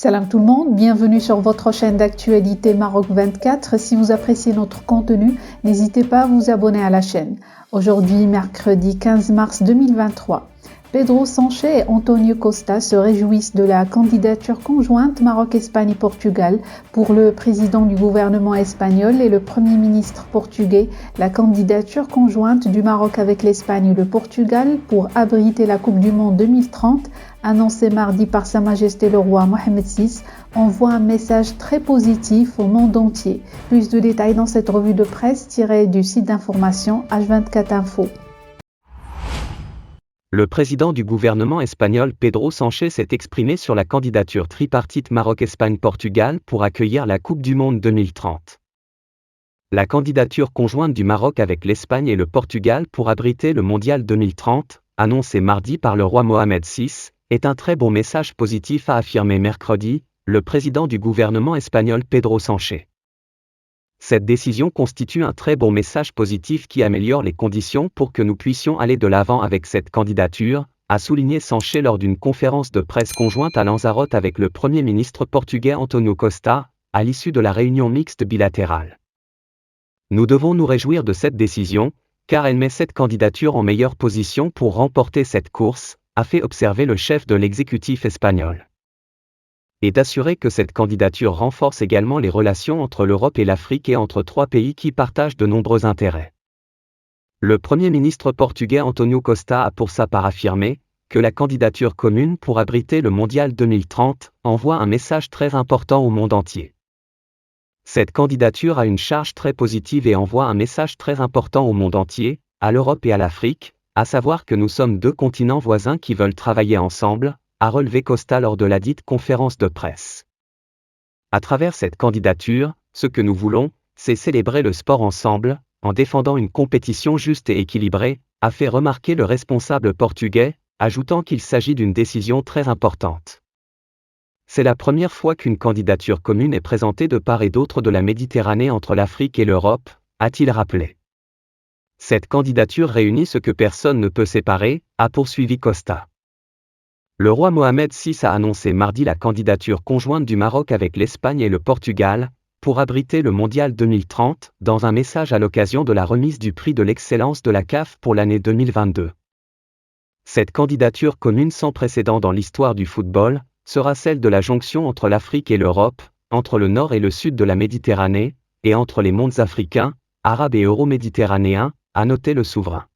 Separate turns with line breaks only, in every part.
Salam tout le monde, bienvenue sur votre chaîne d'actualité Maroc 24. Si vous appréciez notre contenu, n'hésitez pas à vous abonner à la chaîne. Aujourd'hui, mercredi 15 mars 2023, Pedro Sánchez et Antonio Costa se réjouissent de la candidature conjointe Maroc-Espagne et Portugal pour le président du gouvernement espagnol et le premier ministre portugais. La candidature conjointe du Maroc avec l'Espagne et le Portugal pour abriter la Coupe du Monde 2030, annoncée mardi par Sa Majesté le Roi Mohamed VI, envoie un message très positif au monde entier. Plus de détails dans cette revue de presse tirée du site d'information H24 Info.
Le président du gouvernement espagnol Pedro Sánchez s'est exprimé sur la candidature tripartite Maroc-Espagne-Portugal pour accueillir la Coupe du Monde 2030. La candidature conjointe du Maroc avec l'Espagne et le Portugal pour abriter le Mondial 2030, annoncée mardi par le roi Mohamed VI, est un très bon message positif, a affirmé mercredi le président du gouvernement espagnol Pedro Sánchez. Cette décision constitue un très bon message positif qui améliore les conditions pour que nous puissions aller de l'avant avec cette candidature, a souligné Sánchez lors d'une conférence de presse conjointe à Lanzarote avec le Premier ministre portugais Antonio Costa, à l'issue de la réunion mixte bilatérale. Nous devons nous réjouir de cette décision, car elle met cette candidature en meilleure position pour remporter cette course, a fait observer le chef de l'exécutif espagnol. Et d'assurer que cette candidature renforce également les relations entre l'Europe et l'Afrique et entre trois pays qui partagent de nombreux intérêts. Le Premier ministre portugais Antonio Costa a pour sa part affirmé que la candidature commune pour abriter le Mondial 2030 envoie un message très important au monde entier. Cette candidature a une charge très positive et envoie un message très important au monde entier, à l'Europe et à l'Afrique, à savoir que nous sommes deux continents voisins qui veulent travailler ensemble, a relevé Costa lors de la dite conférence de presse. À travers cette candidature, ce que nous voulons, c'est célébrer le sport ensemble, en défendant une compétition juste et équilibrée, a fait remarquer le responsable portugais, ajoutant qu'il s'agit d'une décision très importante. C'est la première fois qu'une candidature commune est présentée de part et d'autre de la Méditerranée entre l'Afrique et l'Europe, a-t-il rappelé. Cette candidature réunit ce que personne ne peut séparer, a poursuivi Costa. Le roi Mohamed VI a annoncé mardi la candidature conjointe du Maroc avec l'Espagne et le Portugal, pour abriter le Mondial 2030, dans un message à l'occasion de la remise du prix de l'excellence de la CAF pour l'année 2022. Cette candidature commune sans précédent dans l'histoire du football, sera celle de la jonction entre l'Afrique et l'Europe, entre le nord et le sud de la Méditerranée, et entre les mondes africains, arabes et euro-méditerranéens, a noté le souverain.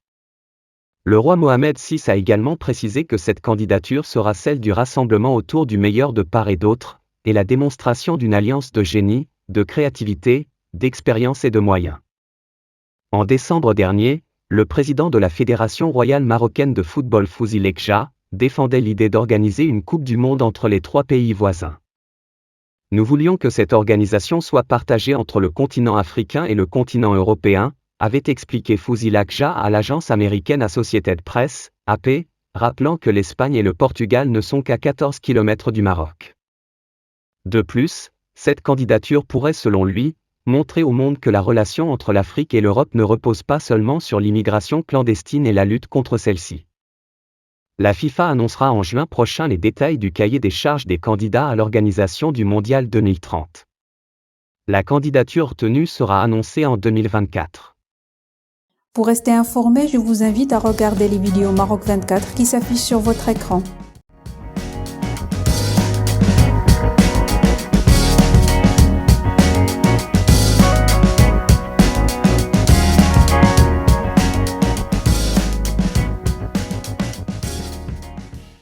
Le roi Mohamed VI a également précisé que cette candidature sera celle du rassemblement autour du meilleur de part et d'autre, et la démonstration d'une alliance de génie, de créativité, d'expérience et de moyens. En décembre dernier, le président de la Fédération royale marocaine de football Fouzi Lekja défendait l'idée d'organiser une Coupe du Monde entre les trois pays voisins. Nous voulions que cette organisation soit partagée entre le continent africain et le continent européen, avait expliqué Fouzi Lekja à l'agence américaine Associated Press, AP, rappelant que l'Espagne et le Portugal ne sont qu'à 14 km du Maroc. De plus, cette candidature pourrait selon lui, montrer au monde que la relation entre l'Afrique et l'Europe ne repose pas seulement sur l'immigration clandestine et la lutte contre celle-ci. La FIFA annoncera en juin prochain les détails du cahier des charges des candidats à l'organisation du Mondial 2030. La candidature retenue sera annoncée en 2024.
Pour rester informé, je vous invite à regarder les vidéos Maroc 24 qui s'affichent sur votre écran.